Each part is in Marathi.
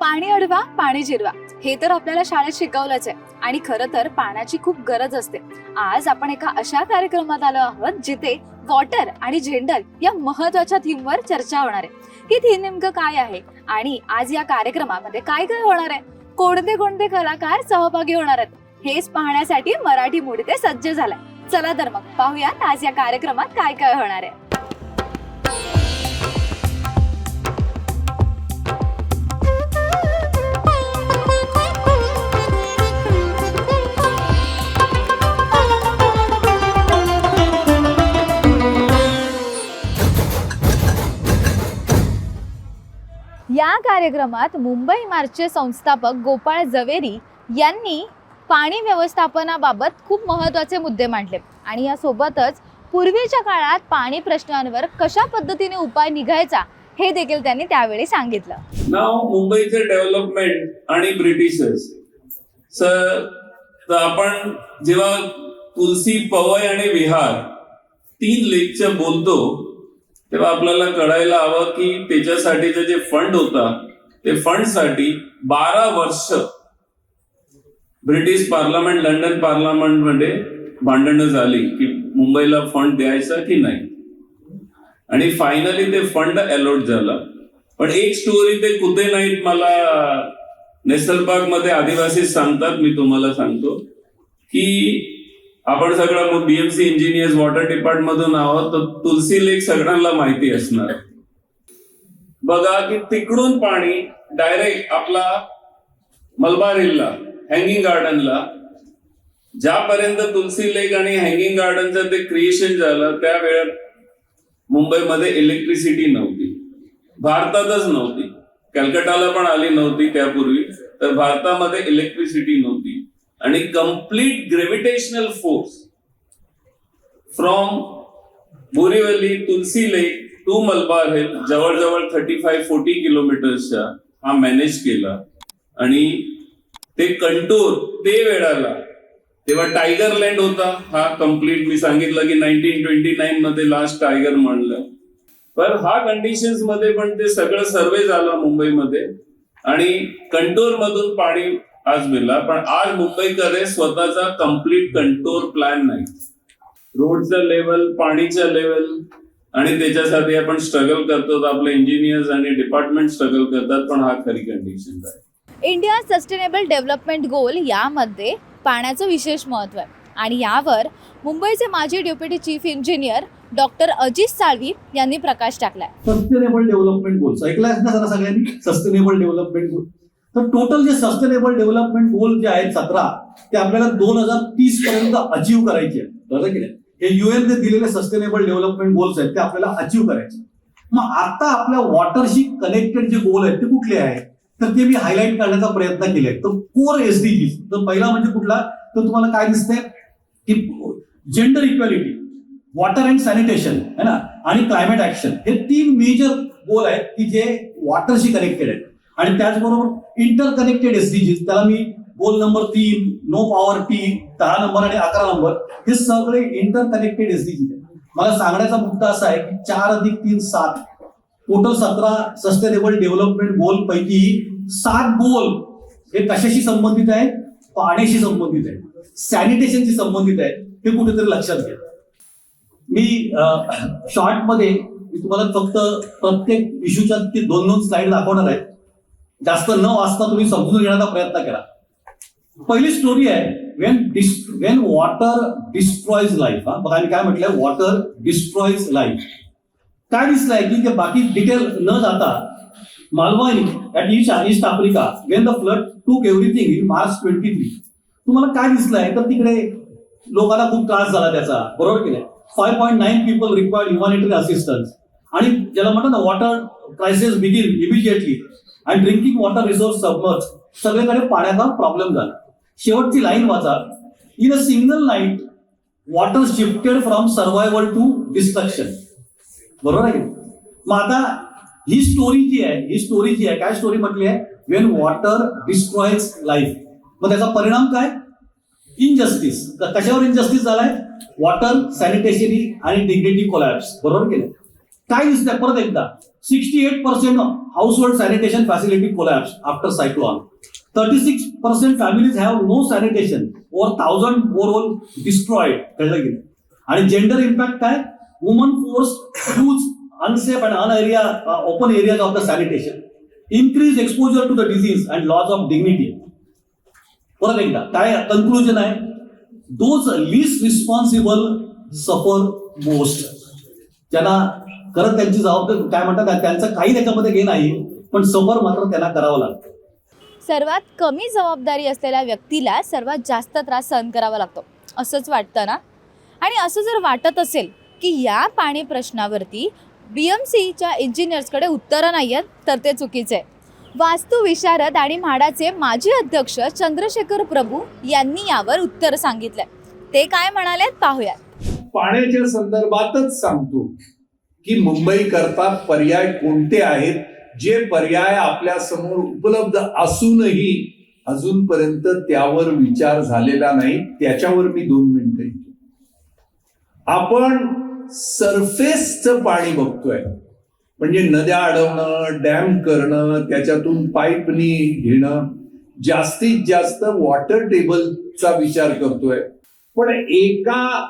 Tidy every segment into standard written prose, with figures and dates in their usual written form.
पाणी अडवा पाणी जिरवा हे तर आपल्याला शाळेत शिकवलंच आहे आणि खरं तर पाण्याची खूप गरज असते. आज आपण एका अशा कार्यक्रमात आलो आहोत जिथे वॉटर आणि जेंडर या महत्वाच्या थीमवर चर्चा होणार आहे. ही थीम नेमकं काय आहे आणि आज या कार्यक्रमामध्ये काय काय होणार आहे, कोणते कोणते कलाकार सहभागी होणार आहेत हेच पाहण्यासाठी मराठी मूड इथे सज्ज झालाय. चला तर मग पाहूयात आज या कार्यक्रमात काय काय होणार आहे. या कार्यक्रमात मुंबई मार्चचे संस्थापक गोपाळ जवेरी यांनी पाणी व्यवस्थापनाबाबत खूप महत्त्वाचे मुद्दे मांडले आणि यासोबतच पूर्वीच्या काळात पाणी प्रश्नांवर कशा पद्धतीने उपाय निघायचा हे देखील त्यांनी त्यावेळी सांगितलं. नाव मुंबईचे डेव्हलपमेंट आणि ब्रिटिशर्स तर आपण जेव्हा तुलसी, पवई आणि विहार 3 लेकच्या बोलतो तेव्हा आपल्याला कळायला हवं की त्याच्यासाठीचा जे फंड होता ते फंडसाठी 12 वर्ष ब्रिटिश पार्लमेंट, लंडन पार्लमेंटमध्ये भांडणं झाली की मुंबईला फंड द्यायचा की नाही, आणि फायनली ते फंड अलॉट झाला. पण एक स्टोरी ते कुठे नाहीत मला नेशनल मध्ये आदिवासी सांगतात, मी तुम्हाला सांगतो की आपण सगळं बीएमसी इंजिनियर्स वॉटर डिपार्टमेंट मधून आहोत, तर तुलसी लेक सगळ्यांना माहिती असणार. बघा की तिकडून पाणी डायरेक्ट आपला मलबार हिलला, हँगिंग गार्डनला, ज्यापर्यंत तुलसी लेक आणि हँगिंग गार्डनचं ते क्रिएशन झालं त्या वेळेत मुंबईमध्ये इलेक्ट्रिसिटी नव्हती, भारतातच नव्हती, कलकत्ताला पण आली नव्हती त्यापूर्वी, तर भारतामध्ये इलेक्ट्रिसिटी नव्हती. आणि complete gravitational force from Borivali, Tulsi lake to Malabar hill, जवळजवळ 35-40 किलोमीटर्सचा हा मॅनेज केला. आणि ते कंटूर ते वेळाला तेव्हा टायगर लँड होता हा कम्प्लीट, मी सांगितलं की 1929 मध्ये लास्ट टायगर म्हणलं. पण हा कंडिशन्स मध्ये पण ते सगळं सर्वे झालं मुंबईमध्ये आणि कंटूर मधून पाणी आज मिळाला. पण आज मुंबईकडे स्वतःचा कम्प्लीट कंटूर प्लॅन नाही, रोडचं लेवल, पाणीचं लेवल, आणि त्याच्यासाठी आपण स्ट्रगल करतो, आपले इंजिनियर्स आणि डिपार्टमेंट स्ट्रगल करतात. पण हा खरी कंडिशन आहे. इंडिया सस्टेनेबल डेव्हलपमेंट गोल यामध्ये पाण्याचं विशेष महत्त्व आहे आणि यावर मुंबईचे माजी deputy chief engineer doctor Ajit Salvi यांनी प्रकाश टाकलाय. सस्टेनेबल डेव्हलपमेंट गोल्स ऐकलाय ना जरा सगळ्यांनी, सस्टेनेबल डेव्हलपमेंट गोल. तर टोटल जे सस्टेनेबल डेव्हलपमेंट गोल जे आहेत 17 ते आपल्याला 2030 पर्यंत अचीव्ह करायचे आहेत, बरोबर की नाही? हे UN ने दिलेले सस्टेनेबल डेव्हलपमेंट गोल्स आहेत ते आपल्याला अचीव्ह करायचे. मग आता आपल्या वॉटरशी कनेक्टेड जे गोल आहेत ते कुठले आहेत, तर ते मी हायलाईट करण्याचा प्रयत्न केले. तर कोर SDGs, तर पहिला म्हणजे कुठला, तर तुम्हाला काय दिसतंय की gender equality, water and sanitation है ना, आणि क्लायमेट ऍक्शन, हे 3 मेजर गोल आहेत की जे वॉटरशी कनेक्टेड आहेत. आणि त्याचबरोबर इंटर कनेक्टेड SDGs, त्याला मी goal number 3, no poverty, 10 number आणि 11 नंबर, हे सगळे इंटर कनेक्टेड SDGs आहेत. मला सांगण्याचा मुद्दा असा आहे की 4 अधिक 3 7, टोटल 17 सस्टेनेबल डेव्हलपमेंट गोल पैकी 7 गोल हे कशाशी संबंधित आहेत, पाण्याशी संबंधित आहेत, सॅनिटेशनशी संबंधित आहेत. हे कुठेतरी लक्षात घ्या. मी शॉर्ट मध्ये मी तुम्हाला फक्त प्रत्येक इश्यूच्या 2-2 स्लाइड दाखवणार आहे. जास्त न वाचता तुम्ही समजून घेण्याचा प्रयत्न करा. पहिली स्टोरी आहे वेन वॉटर डिस्ट्रॉइज लाईफ. बघा मी काय म्हटलंय, वॉटर डिस्ट्रॉइज लाईफ. काय दिसलंय की ते बाकी डिटेल न जाता, Malvani at east Africa Wien the flood टूक एव्हरीथिंग इन मार्च 23, तुम्हाला काय दिसलंय तर तिकडे लोकांना खूप त्रास झाला त्याचा, बरोबर की नाही? 5.9 पीपल रिक्वायर्ड ह्युमॅनिटरी असिस्टन्स. आणि ज्याला म्हणतात ना वॉटर क्रायसिस बिगिन इमिजिएटली आणि ड्रिंकिंग वॉटर रिसोर्स सबमर्ज, सगळीकडे पाण्याचा प्रॉब्लेम झाला. शेवटची लाईन वाचा, in a single night water shifted from survival to destruction, बरोबर आहे? मग आता ही स्टोरी जी आहे काय स्टोरी म्हटली आहे, वेन वॉटर डिस्ट्रॉइज लाईफ. मग त्याचा परिणाम काय, इनजस्टिस. कशावर इनजस्टिस झालाय, वॉटर, सॅनिटेशनी आणि डिग्निटी कोलॅप्स, बरोबर केलं. काय दिसतंय परत एकदा, 68% household sanitation facility collapsed after cyclone. 36% families have no sanitation. Over 1,000 borehole destroyed. कळलं की नाही? आणि जेंडर इम्पॅक्ट काय? Woman force use unsafe and open areas of the sanitation, increased exposure to the disease and loss of dignity. परत एकदा काय कन्क्लुजन आहे? दोज लिस्ट रिस्पॉन्सिबल सफर मोस्ट. ज्यांना खरं त्यांची जबाबदारी काय म्हणतात त्यांचं काही त्याच्यामध्ये हे नाही, पण सफर मात्र त्यांना करावं लागतं. सर्वात कमी जबाबदारी असलेल्या व्यक्तीला सर्वात जास्त त्रास सहन करावा लागतो असंच वाटतं ना? आणि असं जर वाटत असेल की या पाणी प्रश्नावरती BMCच्या इंजिनियर्सकडे उत्तरं नाही आहेत तर ते चुकीचे आहे. वास्तू विशारद आणि म्हाडाचे माजी अध्यक्ष चंद्रशेखर प्रभू यांनी यावर उत्तर सांगितलंय. ते काय म्हणाले पाहूयात. पाण्याच्या संदर्भातच सांगतो की मुंबई करता पर्याय कोणते आहेत, जे पर्याय आपल्या समोर उपलब्ध असूनही अजूनपर्यंत त्यावर विचार झालेला नाही. त्याच्यावर मी 2 मिनिटं घेतो. आपण सरफेसचं पाणी बघतोय, म्हणजे नद्या अडवणं, डॅम करणं, त्याच्यातून पाईपनी घेणं, जास्तीत जास्त वॉटर टेबलचा विचार करतोय. पण एका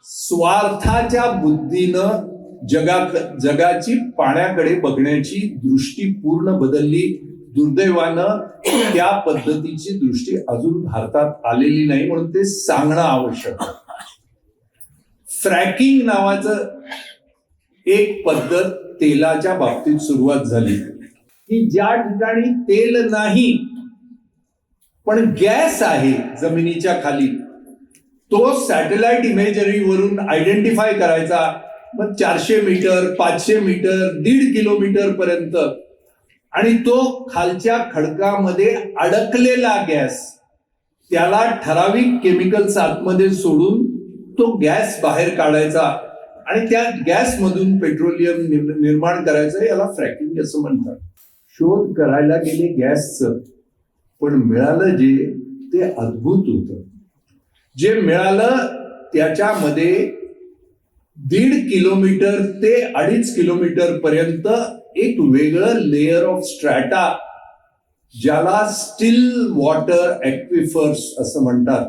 स्वार्थाच्या बुद्धीनं जगाची पाण्याकडे बघण्याची दृष्टी पूर्ण बदलली. दुर्दैवानं त्या पद्धतीची दृष्टी अजून भारतात आलेली नाही, म्हणून ते सांगणं आवश्यक आहे. फ्रॅकिंग नावाचं एक पद्धत तेलाच्या बाबतीत सुरुवात झाली की ज्या ठिकाणी तेल नाही पण गॅस आहे जमिनीच्या खाली, तो सॅटेलाइट इमेजरीवरून आयडेंटिफाय करायचा. मग 400 मीटर, 500 मीटर, 1.5 किलोमीटर पर्यंत, आणि तो खालच्या खडकामध्ये अडकलेला गॅस, त्याला ठराविक केमिकल्स आतमध्ये सोडून तो गॅस बाहेर काढायचा आणि त्या गॅस मधून पेट्रोलियम निर्माण करायचं. याला फ्रॅकिंग असं म्हणतात. शोध करायला गेले गॅसचं, पण मिळालं ते अद्भुत होतं. जे मिळालं त्याच्यामध्ये 1.5 किलोमीटर ते 2.5 किलोमीटर पर्यंत एक वेगळं लेअर ऑफ स्ट्रॅटा, ज्याला स्टील वॉटर ॲक्विफर्स असं म्हणतात.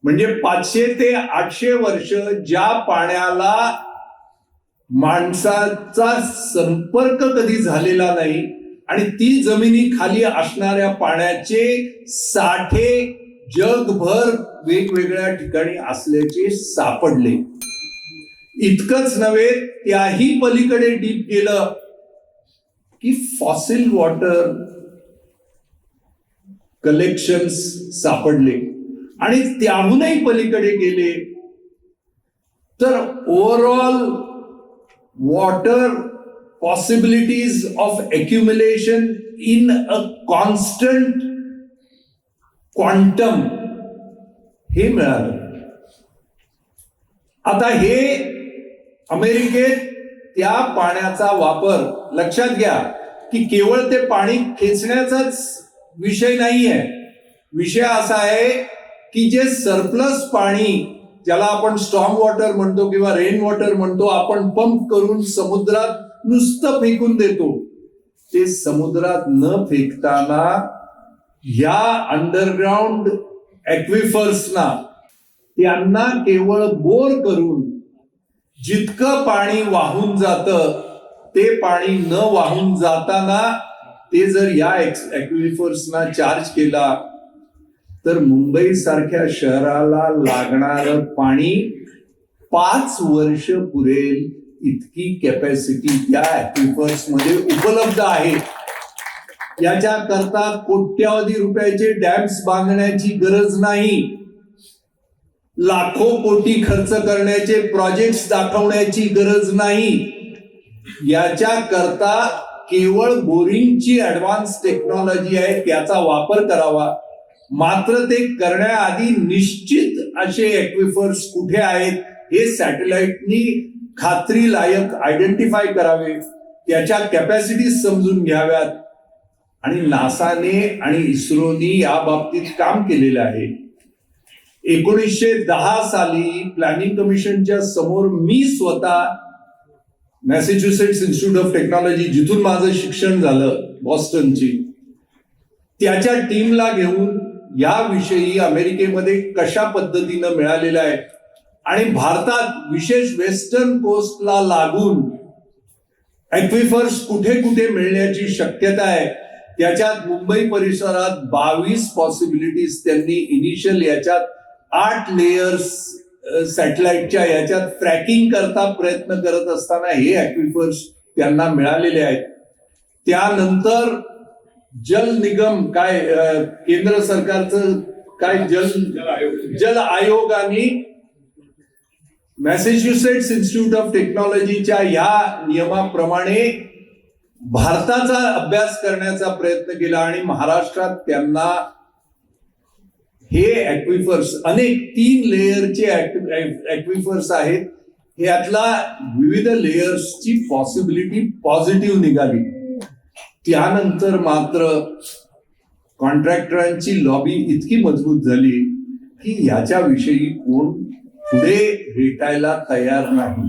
म्हणजे 500 ते 800 वर्ष ज्या पाण्याला माणसाचा संपर्क कधी झालेला नाही आणि ती जमिनी खाली असणाऱ्या पाण्याचे साठे जगभर वेगवेगळ्या ठिकाणी असल्याचे सापडले. इतकंच नव्हे, त्याही पलीकडे डीप गेलं की फॉसिल वॉटर कलेक्शन्स सापडले, आणि त्याहूनही पलीकडे गेले तर overall water possibilities of accumulation in a constant quantum हे मिळालं. आता हे अमेरिकेत त्या पाण्याचा वापर, लक्षात घ्या की केवळ ते पाणी खेचण्याचाच विषय नाही आहे. विषय असा आहे की जे सरप्लस पाणी, ज्याला आपण स्टॉर्म वॉटर म्हणतो किंवा रेन वॉटर म्हणतो, आपण पंप करून समुद्रात नुसतं फेकून देतो, ते समुद्रात न फेकताना या अंडरग्राउंड ॲक्विफर्सना त्यांना केवळ बोर करून जितकं पाणी वाहून जातं ते पाणी न वाहून जाताना ते जर या ॲक्विफर्सना चार्ज केला तर मुंबई सारख्या शहराला लागणारं पाणी 5 वर्ष पुरेल इतकी कॅपॅसिटी त्या ॲक्विफर्स मध्ये उपलब्ध आहे. याच्या करता कोट्यावधी रुपयाचे डॅम्स बांधण्याची गरज नाही, लाखो कोटी खर्च करण्याचे प्रोजेक्ट्स दाखवण्याची गरज नाही. याच्या करता केवळ बोरिंगची ऍडव्हान्स टेक्नॉलॉजी आहे, त्याचा वापर करावा. मात्र ते करण्याआधी निश्चित असे ॲक्विफर्स कुठे आहेत हे सॅटेलाइटनी खात्रीलायक आयडेंटिफाय करावे, त्याच्या कॅपॅसिटी समजून घ्याव्यात. आणि नासाने आणि इस्रोनी या बाबतीत काम केलेलं आहे. 1910 साली प्लॅनिंग कमिशनच्या समोर मी स्वतः मॅसेच्युसेट्स इन्स्टिट्यूट ऑफ टेक्नॉलॉजी, जिथून माझं शिक्षण झालं बॉस्टनची, त्याच्या टीमला घेऊन याविषयी अमेरिकेमध्ये कशा पद्धतीनं मिळालेलं आहे आणि भारतात विशेष वेस्टर्न कोस्टला लागून ॲक्विफर्स कुठे कुठे मिळण्याची शक्यता आहे, त्याच्यात मुंबई परिसरात 22 पॉसिबिलिटीज त्यांनी इनिशियल याच्यात 8 लेयर्स सॅटेलाइटच्या याच्यात ट्रॅकिंग करता प्रयत्न करत असताना हे ॲक्विफर्स त्यांना मिळालेले आहेत. त्यानंतर जल निगम काय केंद्र सरकारचं काय जल आयोगाने मॅसेच्युसेट्स इन्स्टिट्यूट ऑफ टेक्नॉलॉजीच्या या नियमाप्रमाणे भारताचा अभ्यास करण्याचा प्रयत्न केला आणि महाराष्ट्रात त्यांना हे ॲक्विफर्स अनेक 3 लेयरचे ॲक्विफर्स आहेत, यातला विविध लेयर्सची पॉसिबिलिटी पॉझिटिव्ह निघाली. त्यानंतर मात्र कॉन्ट्रॅक्टरांची लॉबी इतकी मजबूत झाली की याच्याविषयी कोण पुढे भेटायला तयार नाही.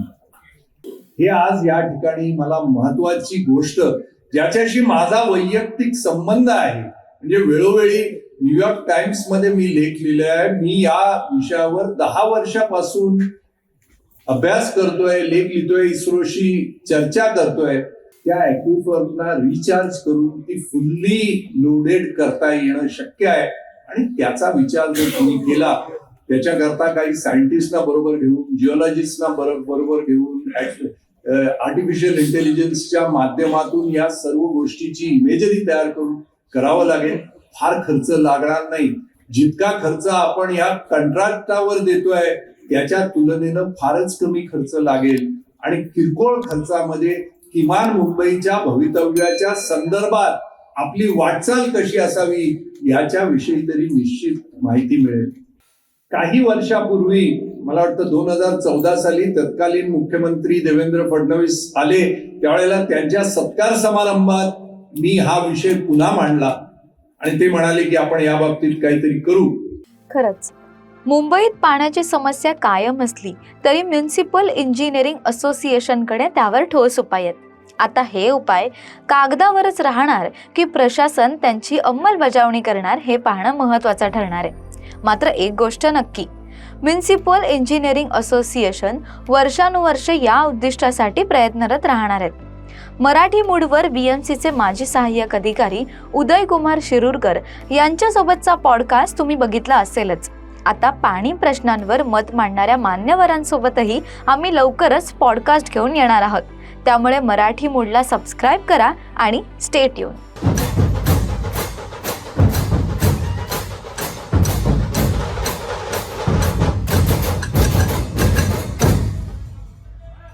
हे आज या ठिकाणी मला महत्वाची गोष्ट, ज्याच्याशी माझा वैयक्तिक संबंध आहे, म्हणजे वेळोवेळी न्यूयॉर्क टाइम्स मध्ये मी लेख लिहिला आहे. मी या विषयावर 10 वर्षापासून अभ्यास करतोय, लेख लिहितोय, इस्रोशी चर्चा करतोय. त्या ॲक्विफरना रिचार्ज करून ती फुल्ली लोडेड करता येणं शक्य आहे आणि त्याचा विचार जर तुम्ही केला, त्याच्याकरता काही सायंटिस्टना बरोबर घेऊन, जिओलॉजिस्टना बरोबर घेऊन, आर्टिफिशियल इंटेलिजन्सच्या माध्यमातून या सर्व गोष्टीची इमेजरी तयार करून करावं लागेल. फार खर्च लागणार नाही. जितका खर्च आपण या कंत्राटावर देतोय त्याच्या तुलनेनं फारच कमी खर्च लागेल आणि किरकोळ खर्चामध्ये किमान मुंबईच्या भवितव्याच्या संदर्भात आपली वाटचाल कशी असावी याच्या विषयी तरी निश्चित माहिती मिळेल. काही वर्षापूर्वी मला वाटतं 2014 साली तत्कालीन मुख्यमंत्री देवेंद्र फडणवीस आले, त्यावेळेला त्यांच्या सत्कार समारंभात मी हा विषय पुन्हा मांडला आणि ते म्हणाले की आपण या बाबतीत काहीतरी करू. खरंच मुंबईत पाण्याची समस्या कायम असली तरी म्युनिसिपल इंजिनिअरिंग असोसिएशनकडे त्यावर ठोस उपाय आहेत. आता हे उपाय कागदावरच राहणार की प्रशासन त्यांची अंमलबजावणी करणार हे पाहणं महत्त्वाचं ठरणार आहे. मात्र एक गोष्ट नक्की, म्युनिसिपल इंजिनिअरिंग असोसिएशन वर्षानुवर्ष या उद्दिष्टासाठी प्रयत्नरत राहणार आहेत. मराठी मूडवर बीएमसीचे माजी सहाय्यक अधिकारी उदय कुमार शिरूरकर यांच्यासोबतचा पॉडकास्ट तुम्ही बघितला असेलच. आता पाणी प्रश्नांवर मत मांडणाऱ्या मान्यवरांसोबतही आम्ही लवकरच पॉडकास्ट घेऊन येणार आहोत. त्यामुळे मराठी मूडला सबस्क्राईब करा आणि स्टे ट्यून.